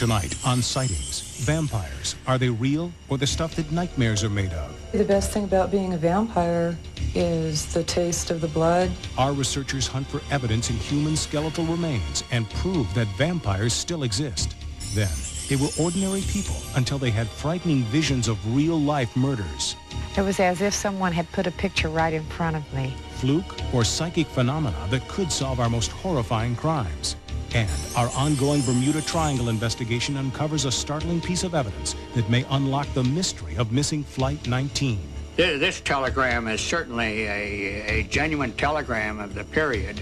Tonight on Sightings, vampires. Are they real or the stuff that nightmares are made of? The best thing about being a vampire is the taste of the blood. Our researchers hunt for evidence in human skeletal remains and prove that vampires still exist. Then, they were ordinary people until they had frightening visions of real-life murders. It was as if someone had put a picture right in front of me. Fluke or psychic phenomena that could solve our most horrifying crimes. And our ongoing Bermuda Triangle investigation uncovers a startling piece of evidence that may unlock the mystery of missing Flight 19. This telegram is certainly a genuine telegram of the period.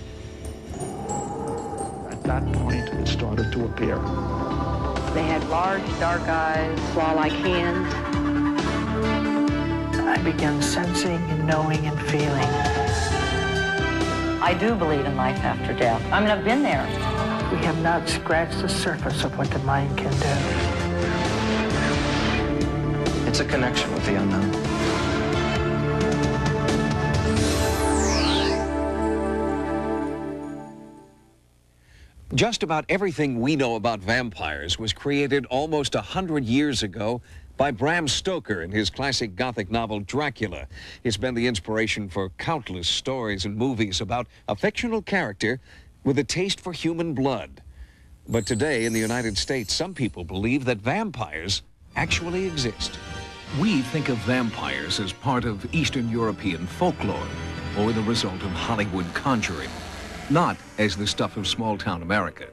At that point, it started to appear. They had large, dark eyes, claw-like hands. I began sensing and knowing and feeling. I do believe in life after death. I mean, I've been there. We have not scratched the surface of what the mind can do. It's a connection with the unknown. Just about everything we know about vampires was created almost 100 years ago by Bram Stoker in his classic Gothic novel Dracula. It's been the inspiration for countless stories and movies about a fictional character with a taste for human blood. But today in the United States, some people believe that vampires actually exist. We think of vampires as part of Eastern European folklore or the result of Hollywood conjuring, not as the stuff of small-town America.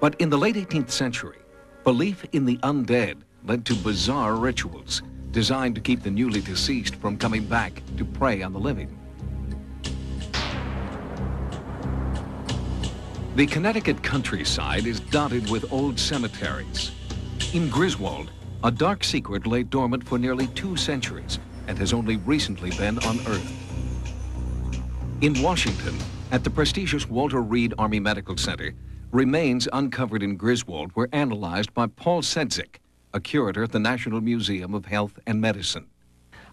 But in the late 18th century, belief in the undead led to bizarre rituals designed to keep the newly deceased from coming back to prey on the living. The Connecticut countryside is dotted with old cemeteries. In Griswold, a dark secret lay dormant for nearly 2 centuries and has only recently been unearthed. In Washington, at the prestigious Walter Reed Army Medical Center, remains uncovered in Griswold were analyzed by Paul Sedzik, a curator at the National Museum of Health and Medicine.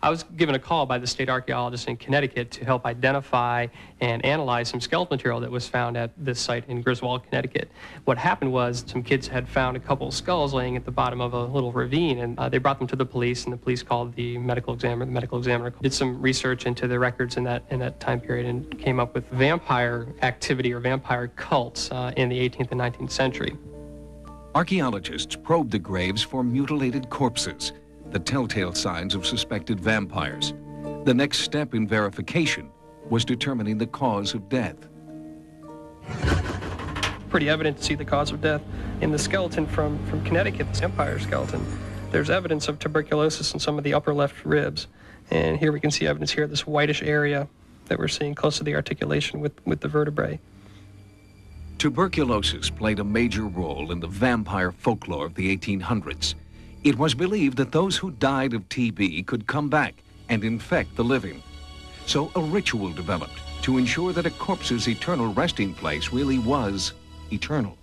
I was given a call by the state archaeologist in Connecticut to help identify and analyze some skeletal material that was found at this site in Griswold, Connecticut. What happened was some kids had found a couple of skulls laying at the bottom of a little ravine, and they brought them to the police, and the police called the medical examiner. The medical examiner did some research into the records in that time period and came up with vampire activity or vampire cults in the 18th and 19th century. Archaeologists probed the graves for mutilated corpses, the telltale signs of suspected vampires. The next step in verification was determining the cause of death. Pretty evident to see the cause of death. In the skeleton from Connecticut, the vampire skeleton, there's evidence of tuberculosis in some of the upper left ribs. And here we can see evidence here, this whitish area that we're seeing close to the articulation with the vertebrae. Tuberculosis played a major role in the vampire folklore of the 1800s. It was believed that those who died of TB could come back and infect the living. So a ritual developed to ensure that a corpse's eternal resting place really was eternal.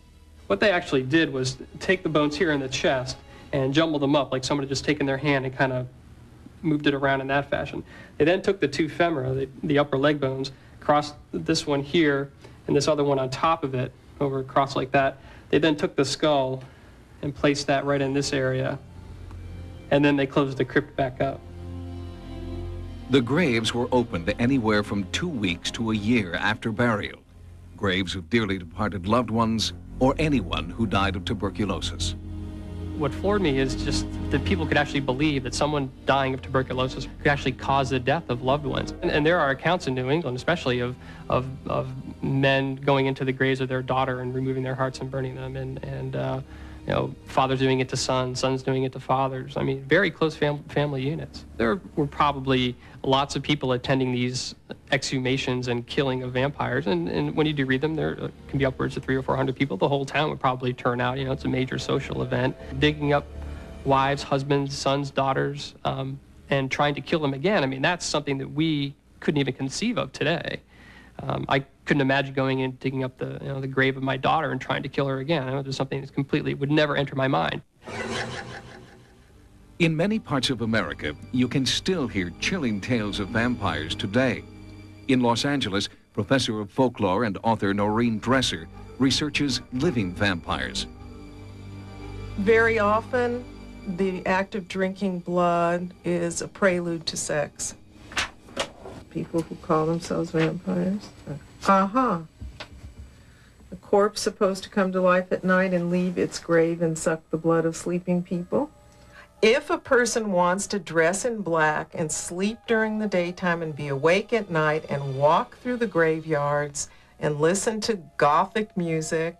What they actually did was take the bones here in the chest and jumble them up like someone had just taken their hand and kind of moved it around in that fashion. They then took the 2 femora, the upper leg bones, crossed this one here and this other one on top of it, over across like that. They then took the skull and placed that right in this area, and then they closed the crypt back up. The graves were opened anywhere from 2 weeks to a year after burial. Graves of dearly departed loved ones or anyone who died of tuberculosis. What floored me is just that people could actually believe that someone dying of tuberculosis could actually cause the death of loved ones. And there are accounts in New England, especially of men going into the graves of their daughter and removing their hearts and burning them, and you know, fathers doing it to sons, sons doing it to fathers. I mean, very close family units. There were probably lots of people attending these exhumations and killing of vampires, and when you do read them, there can be upwards of 300 or 400 people. The whole town would probably turn out. You know, it's a major social event. Digging up wives, husbands, sons, daughters, and trying to kill them again. I mean, that's something that we couldn't even conceive of today. I couldn't imagine going and digging up the grave of my daughter and trying to kill her again. It was something that completely would never enter my mind. In many parts of America, you can still hear chilling tales of vampires today. In Los Angeles, professor of folklore and author Noreen Dresser researches living vampires. Very often, the act of drinking blood is a prelude to sex. People who call themselves vampires. A corpse supposed to come to life at night and leave its grave and suck the blood of sleeping people. If a person wants to dress in black and sleep during the daytime and be awake at night and walk through the graveyards and listen to Gothic music,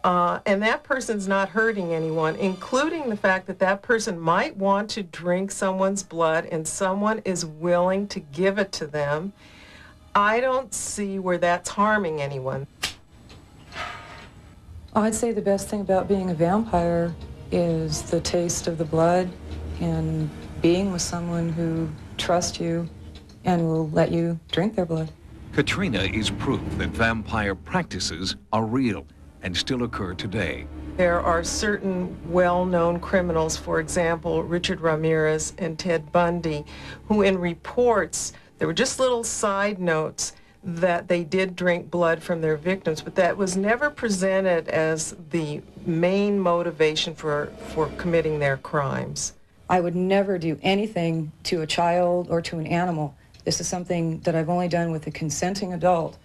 and that person's not hurting anyone, including the fact that that person might want to drink someone's blood and someone is willing to give it to them, I don't see where that's harming anyone. I'd say the best thing about being a vampire is the taste of the blood and being with someone who trusts you and will let you drink their blood. Katrina is proof that vampire practices are real and still occur today. There are certain well-known criminals, for example, Richard Ramirez and Ted Bundy, who in reports, there were just little side notes that they did drink blood from their victims, but that was never presented as the main motivation for committing their crimes. I would never do anything to a child or to an animal. This is something that I've only done with a consenting adult.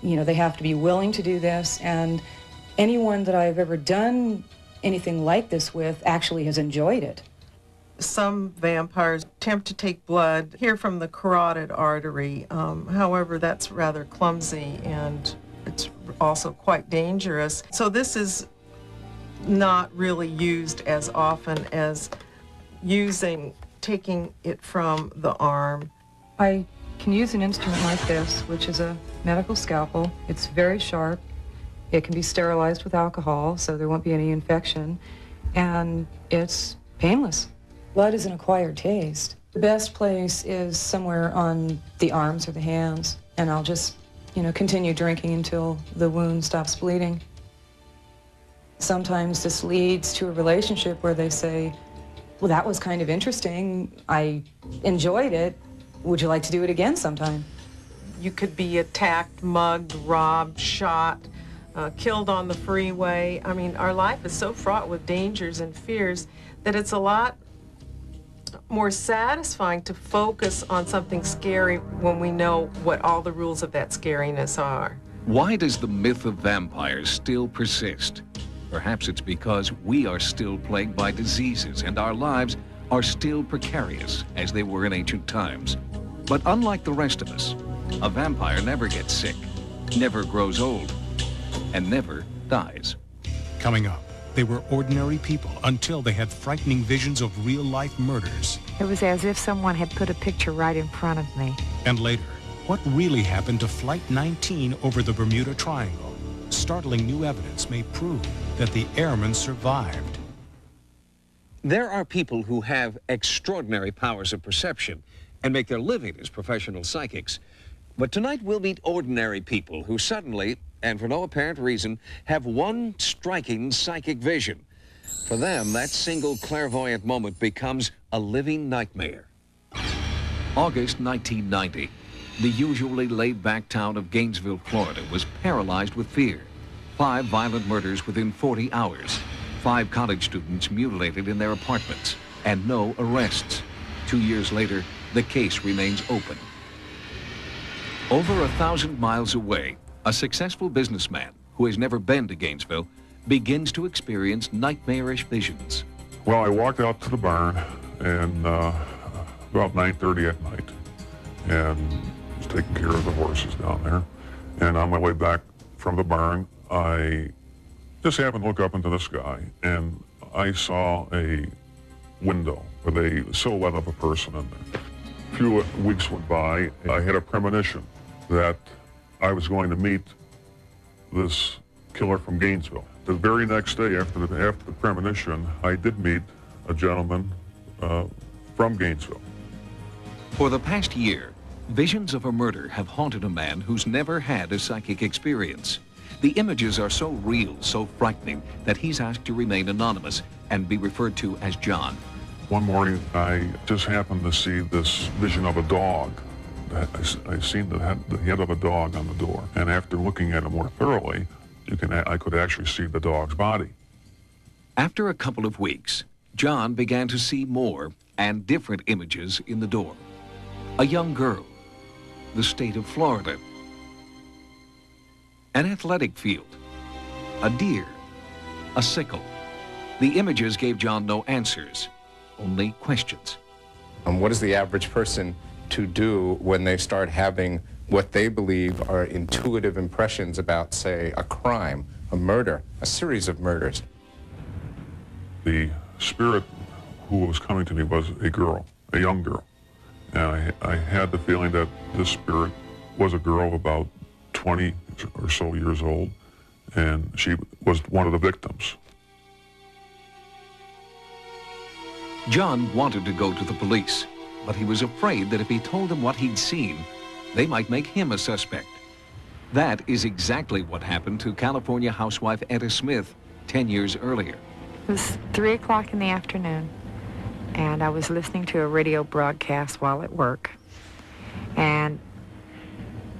You know, they have to be willing to do this, and anyone that I've ever done anything like this with actually has enjoyed it. Some vampires attempt to take blood here from the carotid artery. However, that's rather clumsy and it's also quite dangerous. So this is not really used as often as taking it from the arm. I can use an instrument like this, which is a medical scalpel. It's very sharp. It can be sterilized with alcohol, so there won't be any infection, and it's painless. Blood is an acquired taste. The best place is somewhere on the arms or the hands, and I'll just, continue drinking until the wound stops bleeding. Sometimes this leads to a relationship where they say, well, that was kind of interesting. I enjoyed it. Would you like to do it again sometime? You could be attacked, mugged, robbed, shot, killed on the freeway. I mean, our life is so fraught with dangers and fears that it's a lot more satisfying to focus on something scary when we know what all the rules of that scariness are. Why does the myth of vampires still persist? Perhaps it's because we are still plagued by diseases and our lives are still precarious as they were in ancient times. But unlike the rest of us, a vampire never gets sick, never grows old, and never dies. Coming up, they were ordinary people until they had frightening visions of real-life murders. It was as if someone had put a picture right in front of me. And later, what really happened to Flight 19 over the Bermuda Triangle? Startling new evidence may prove that the airmen survived. There are people who have extraordinary powers of perception and make their living as professional psychics. But tonight we'll meet ordinary people who suddenly, and for no apparent reason, have one striking psychic vision. For them, that single clairvoyant moment becomes a living nightmare. August 1990. The usually laid-back town of Gainesville, Florida was paralyzed with fear. 5 violent murders within 40 hours. 5 college students mutilated in their apartments, and no arrests. 2 years later, the case remains open. Over 1,000 miles away, a successful businessman who has never been to Gainesville begins to experience nightmarish visions. Well, I walked out to the barn and about 9:30 at night and was taking care of the horses down there. And on my way back from the barn, I just happened to look up into the sky and I saw a window with a silhouette of a person in there. A few weeks went by. I had a premonition that I was going to meet this killer from Gainesville. The very next day after the premonition, I did meet a gentleman from Gainesville. For the past year, visions of a murder have haunted a man who's never had a psychic experience. The images are so real, so frightening, that he's asked to remain anonymous and be referred to as John. One morning, I just happened to see this vision of a dog. I seen the head of a dog on the door. And after looking at it more thoroughly, I could actually see the dog's body. After a couple of weeks, John began to see more and different images in the door. A young girl, the state of Florida, an athletic field, a deer, a sickle. The images gave John no answers, only questions. What is the average person to do when they start having what they believe are intuitive impressions about, say, a crime, a murder, a series of murders? The spirit who was coming to me was a girl, a young girl. And I had the feeling that this spirit was a girl of about 20 or so years old, and she was one of the victims. John wanted to go to the police, but he was afraid that if he told them what he'd seen, they might make him a suspect. That is exactly what happened to California housewife Etta Smith 10 years earlier. It was 3 o'clock in the afternoon, and I was listening to a radio broadcast while at work. And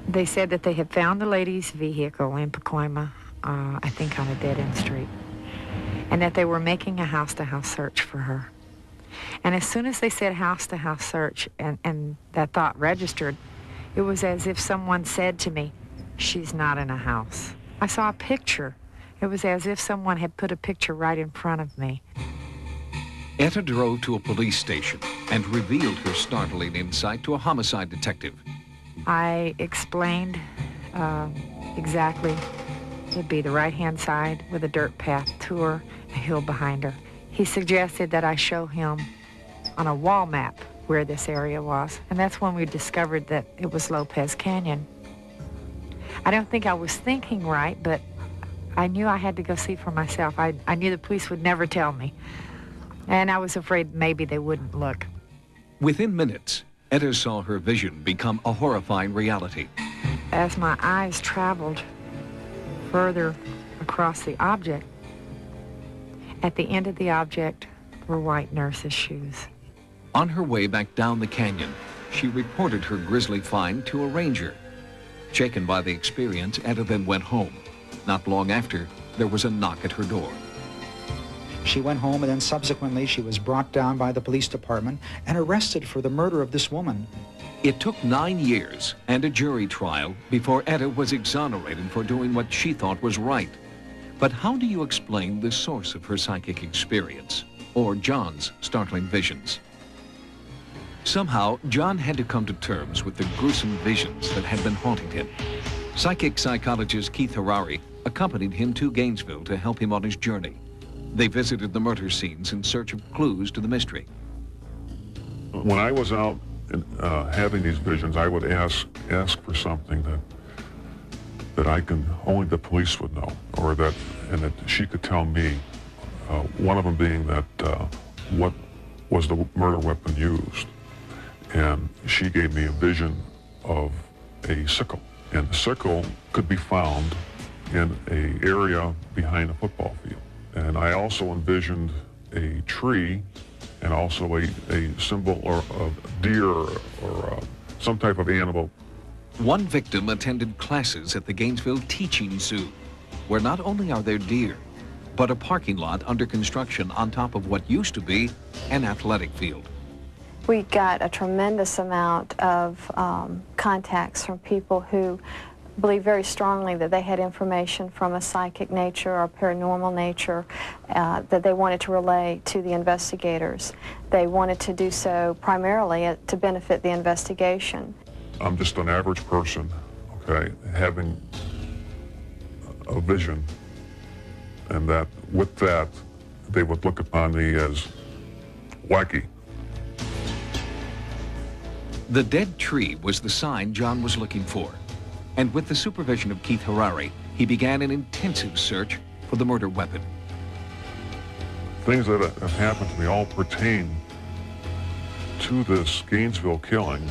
they said that they had found the lady's vehicle in Pacoima, I think on a dead-end street, and that they were making a house-to-house search for her. And as soon as they said house-to-house search and that thought registered, it was as if someone said to me, "She's not in a house." I saw a picture. It was as if someone had put a picture right in front of me. Etta drove to a police station and revealed her startling insight to a homicide detective. I explained exactly. It'd be the right-hand side with a dirt path to her, a hill behind her. He suggested that I show him on a wall map where this area was, and that's when we discovered that it was Lopez Canyon. I don't think I was thinking right, but I knew I had to go see for myself. I knew the police would never tell me, and I was afraid maybe they wouldn't look. Within minutes, Etta saw her vision become a horrifying reality. As my eyes traveled further across the object, at the end of the object were white nurse's shoes. On her way back down the canyon, she reported her grisly find to a ranger. Shaken by the experience, Etta then went home. Not long after, there was a knock at her door. She went home, and then subsequently she was brought down by the police department and arrested for the murder of this woman. It took 9 years and a jury trial before Etta was exonerated for doing what she thought was right. But how do you explain the source of her psychic experience, or John's startling visions? Somehow, John had to come to terms with the gruesome visions that had been haunting him. Psychic psychologist Keith Harari accompanied him to Gainesville to help him on his journey. They visited the murder scenes in search of clues to the mystery. When I was out and, having these visions, I would ask for something that only the police would know, or that she could tell me. One of them being that what was the murder weapon used, and she gave me a vision of a sickle, and the sickle could be found in an area behind a football field. And I also envisioned a tree and also a symbol or a deer or some type of animal. One victim attended classes at the Gainesville Teaching Zoo, where not only are there deer, but a parking lot under construction on top of what used to be an athletic field. We got a tremendous amount of contacts from people who believe very strongly that they had information from a psychic nature or paranormal nature that they wanted to relay to the investigators. They wanted to do so primarily to benefit the investigation. I'm just an average person, okay, having a vision, and that with that, they would look upon me as wacky. The dead tree was the sign John was looking for. And with the supervision of Keith Harari, he began an intensive search for the murder weapon. Things that have happened to me all pertain to this Gainesville killing,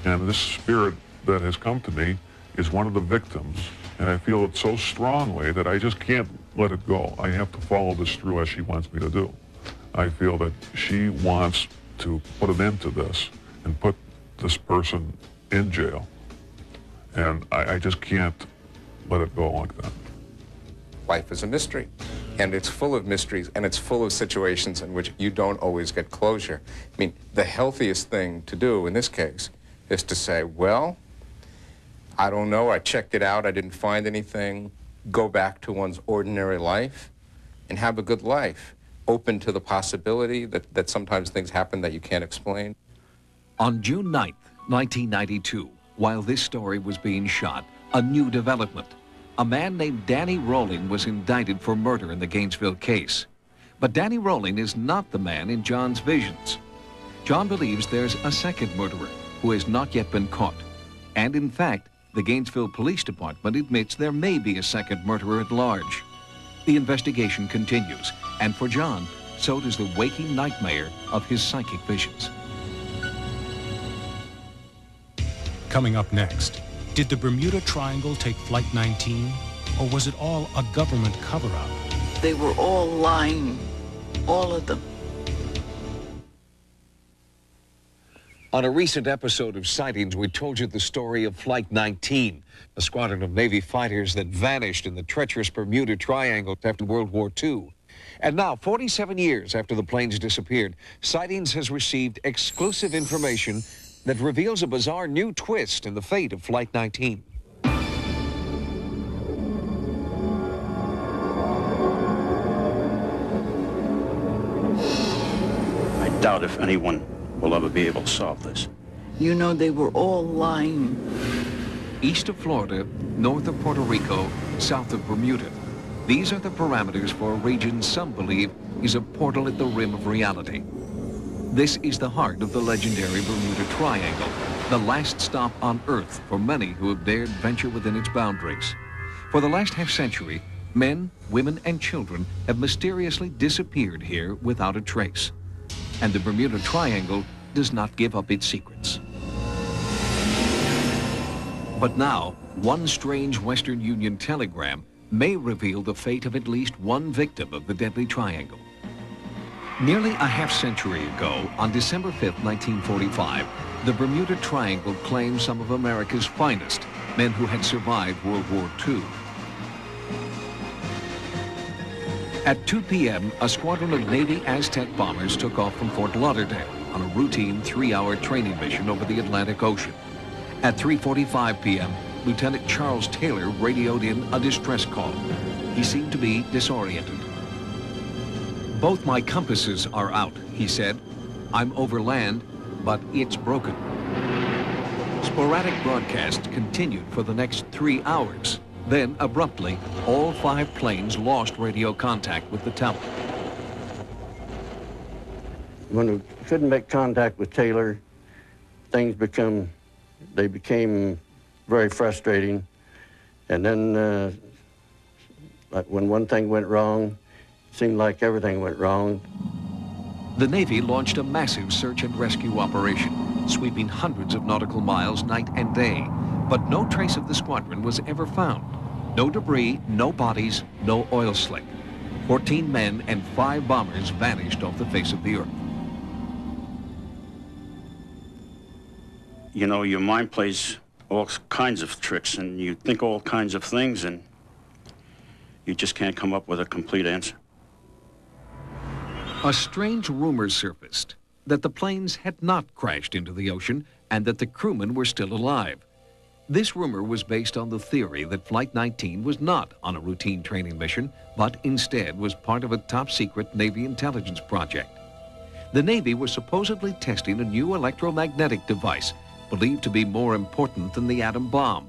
and this spirit that has come to me is one of the victims, and I feel it so strongly that I just can't let it go. I have to follow this through as she wants me to do. I feel that she wants to put an end to this and put this person in jail. And I just can't let it go like that. Life is a mystery. and it's full of mysteries, and it's full of situations in which you don't always get closure. I mean, the healthiest thing to do in this case is to say, well, I don't know, I checked it out, I didn't find anything, go back to one's ordinary life and have a good life, open to the possibility that sometimes things happen that you can't explain. On June 9th, 1992, while this story was being shot, a new development. A man named Danny Rolling was indicted for murder in the Gainesville case. But Danny Rolling is not the man in John's visions. John believes there's a second murderer who has not yet been caught. And in fact, the Gainesville Police Department admits there may be a second murderer at large. The investigation continues, and for John, so does the waking nightmare of his psychic visions. Coming up next, did the Bermuda Triangle take Flight 19, or was it all a government cover-up? They were all lying, all of them. On a recent episode of Sightings, we told you the story of Flight 19, a squadron of Navy fighters that vanished in the treacherous Bermuda Triangle after World War II. And now, 47 years after the planes disappeared, Sightings has received exclusive information that reveals a bizarre new twist in the fate of Flight 19. I doubt if anyone will ever be able to solve this. You know, they were all lying. East of Florida, north of Puerto Rico, south of Bermuda. These are the parameters for a region some believe is a portal at the rim of reality. This is the heart of the legendary Bermuda Triangle, the last stop on Earth for many who have dared venture within its boundaries. For the last half-century, men, women, and children have mysteriously disappeared here without a trace. And the Bermuda Triangle does not give up its secrets. But now, one strange Western Union telegram may reveal the fate of at least one victim of the deadly triangle. Nearly a half-century ago, on December 5th, 1945, the Bermuda Triangle claimed some of America's finest, men who had survived World War II. At 2 p.m., a squadron of Navy Aztec bombers took off from Fort Lauderdale on a routine 3-hour training mission over the Atlantic Ocean. At 3:45 p.m., Lieutenant Charles Taylor radioed in a distress call. He seemed to be disoriented. "Both my compasses are out," he said. "I'm over land, but it's broken." Sporadic broadcasts continued for the next 3 hours. Then, abruptly, all 5 planes lost radio contact with the tower. When we couldn't make contact with Taylor, things became very frustrating. And then when one thing went wrong, it seemed like everything went wrong. The Navy launched a massive search and rescue operation, sweeping hundreds of nautical miles night and day. But no trace of the squadron was ever found. No debris, no bodies, no oil slick. 14 men and 5 bombers vanished off the face of the earth. You know, your mind plays all kinds of tricks, and you think all kinds of things, and you just can't come up with a complete answer. A strange rumor surfaced that the planes had not crashed into the ocean and that the crewmen were still alive. This rumor was based on the theory that Flight 19 was not on a routine training mission, but instead was part of a top-secret Navy intelligence project. The Navy was supposedly testing a new electromagnetic device believed to be more important than the atom bomb.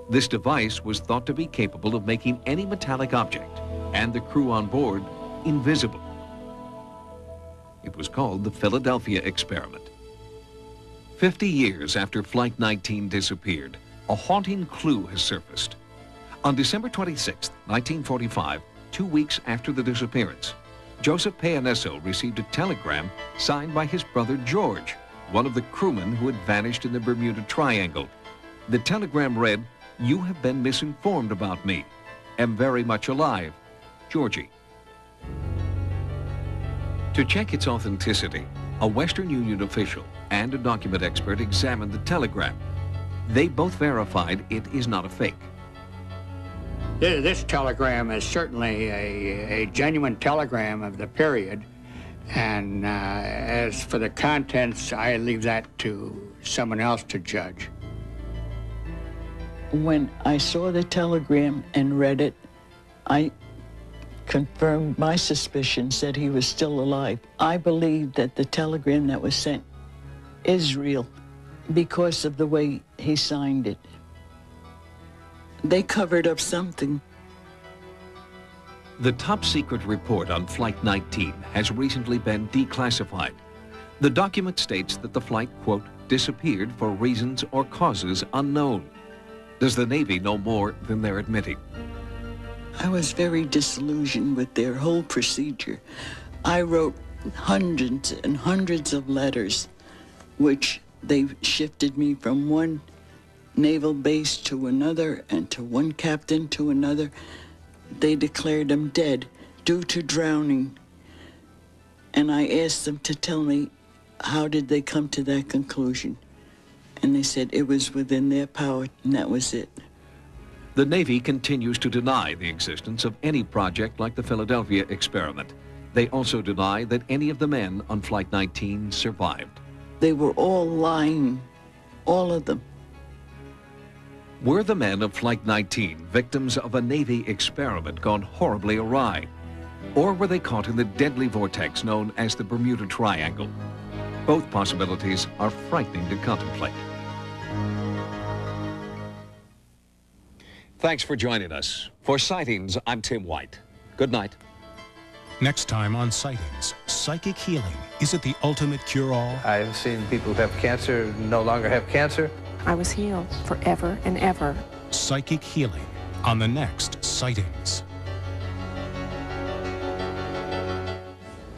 This device was thought to be capable of making any metallic object and the crew on board invisible. It was called the Philadelphia Experiment. 50 years after Flight 19 disappeared, a haunting clue has surfaced. On December 26, 1945, 2 weeks after the disappearance, Joseph Payanesso received a telegram signed by his brother George, one of the crewmen who had vanished in the Bermuda Triangle. The telegram read, "You have been misinformed about me. Am very much alive. Georgie." To check its authenticity, a Western Union official and a document expert examined the telegram. They both verified it is not a fake. This telegram is certainly a genuine telegram of the period, and as for the contents, I leave that to someone else to judge. When I saw the telegram and read it, I confirmed my suspicions that he was still alive. I believe that the telegram that was sent is real because of the way he signed it. They covered up something. The top-secret report on Flight 19 has recently been declassified. The document states that the flight, quote, disappeared for reasons or causes unknown. Does the Navy know more than they're admitting? I was very disillusioned with their whole procedure. I wrote hundreds and hundreds of letters, which they shifted me from one naval base to another and to one captain to another. They declared him dead due to drowning. And I asked them to tell me how did they come to that conclusion. And they said it was within their power, and that was it. The Navy continues to deny the existence of any project like the Philadelphia experiment. They also deny that any of the men on Flight 19 survived. They were all lying, all of them. Were the men of Flight 19 victims of a Navy experiment gone horribly awry? Or were they caught in the deadly vortex known as the Bermuda Triangle? Both possibilities are frightening to contemplate. Thanks for joining us. For Sightings, I'm Tim White. Good night. Next time on Sightings, psychic healing. Is it the ultimate cure-all? I've seen people who have cancer no longer have cancer. I was healed forever and ever. Psychic healing on the next Sightings.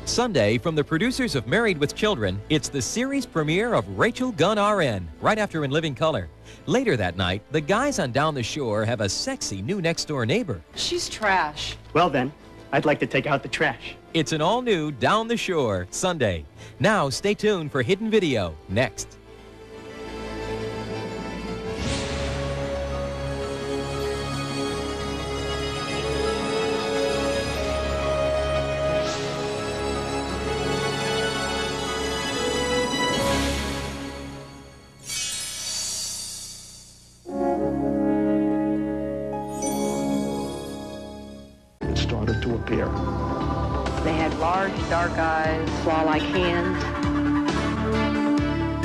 Sunday, from the producers of Married with Children, it's the series premiere of Rachel Gunn RN, right after In Living Color. Later that night, the guys on Down the Shore have a sexy new next-door neighbor. She's trash. Well then, I'd like to take out the trash. It's an all-new Down the Shore, Sunday. Now, stay tuned for Hidden Video, next. To appear. They had large, dark eyes, claw-like hands.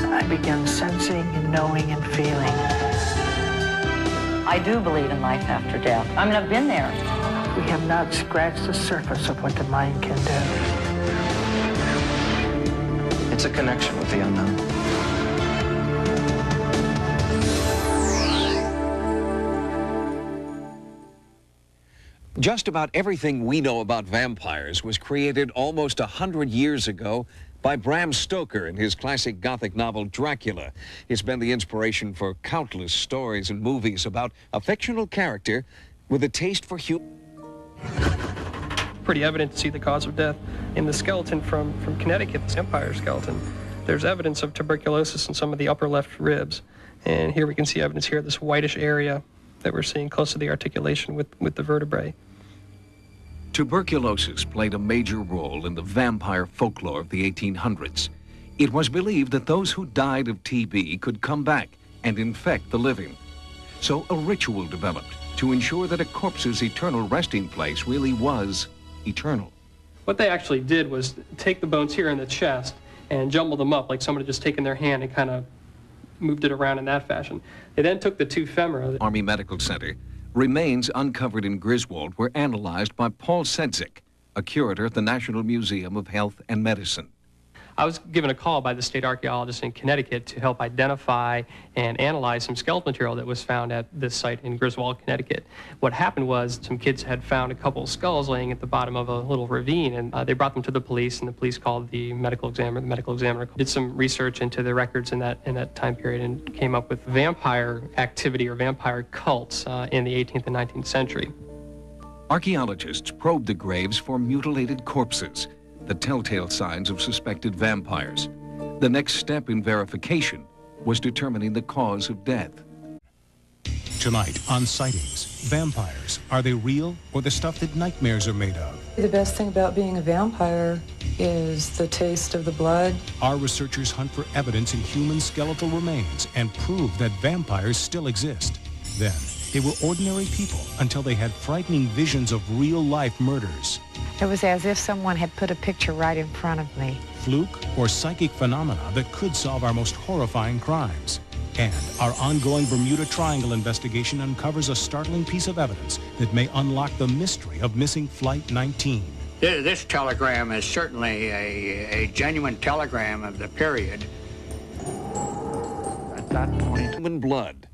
I began sensing and knowing and feeling. I do believe in life after death. I mean, I've been there. We have not scratched the surface of what the mind can do. It's a connection with the unknown. Just about everything we know about vampires was created almost 100 years ago by Bram Stoker in his classic Gothic novel Dracula. It's been the inspiration for countless stories and movies about a fictional character with a taste for humor. Pretty evident to see the cause of death. In the skeleton from Connecticut, the vampire skeleton, there's evidence of tuberculosis in some of the upper left ribs. And here we can see evidence here, this whitish area that we're seeing close to the articulation with the vertebrae. Tuberculosis played a major role in the vampire folklore of the 1800s. It was believed that those who died of TB could come back and infect the living. So a ritual developed to ensure that a corpse's eternal resting place really was eternal. What they actually did was take the bones here in the chest and jumble them up like someone had just taken their hand and kind of moved it around in that fashion. They then took the two femora. Army Medical Center. Remains uncovered in Griswold were analyzed by Paul Sedzik, a curator at the National Museum of Health and Medicine. I was given a call by the state archaeologist in Connecticut to help identify and analyze some skeletal material that was found at this site in Griswold, Connecticut. What happened was some kids had found a couple of skulls laying at the bottom of a little ravine, and they brought them to the police, and the police called the medical examiner. The medical examiner did some research into the records in that time period and came up with vampire activity or vampire cults in the 18th and 19th century. Archaeologists probed the graves for mutilated corpses, the telltale signs of suspected vampires. The next step in verification was determining the cause of death. Tonight on Sightings, vampires. Are they real or the stuff that nightmares are made of? The best thing about being a vampire is the taste of the blood. Our researchers hunt for evidence in human skeletal remains and prove that vampires still exist. Then, they were ordinary people until they had frightening visions of real-life murders. It was as if someone had put a picture right in front of me. Fluke or psychic phenomena that could solve our most horrifying crimes. And our ongoing Bermuda Triangle investigation uncovers a startling piece of evidence that may unlock the mystery of missing Flight 19. This telegram is certainly a genuine telegram of the period. At that point, human blood.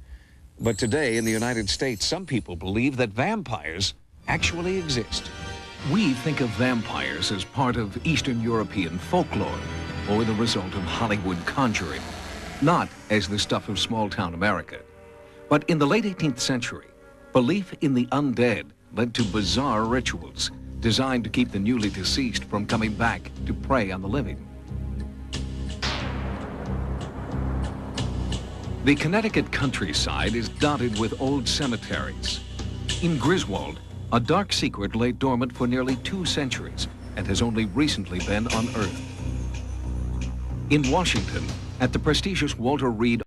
But today in the United States, some people believe that vampires actually exist. We think of vampires as part of Eastern European folklore or the result of Hollywood conjuring, not as the stuff of small-town America. But in the late 18th century, belief in the undead led to bizarre rituals designed to keep the newly deceased from coming back to prey on the living. The Connecticut countryside is dotted with old cemeteries. In Griswold, a dark secret lay dormant for nearly 2 centuries and has only recently been unearthed. In Washington, at the prestigious Walter Reed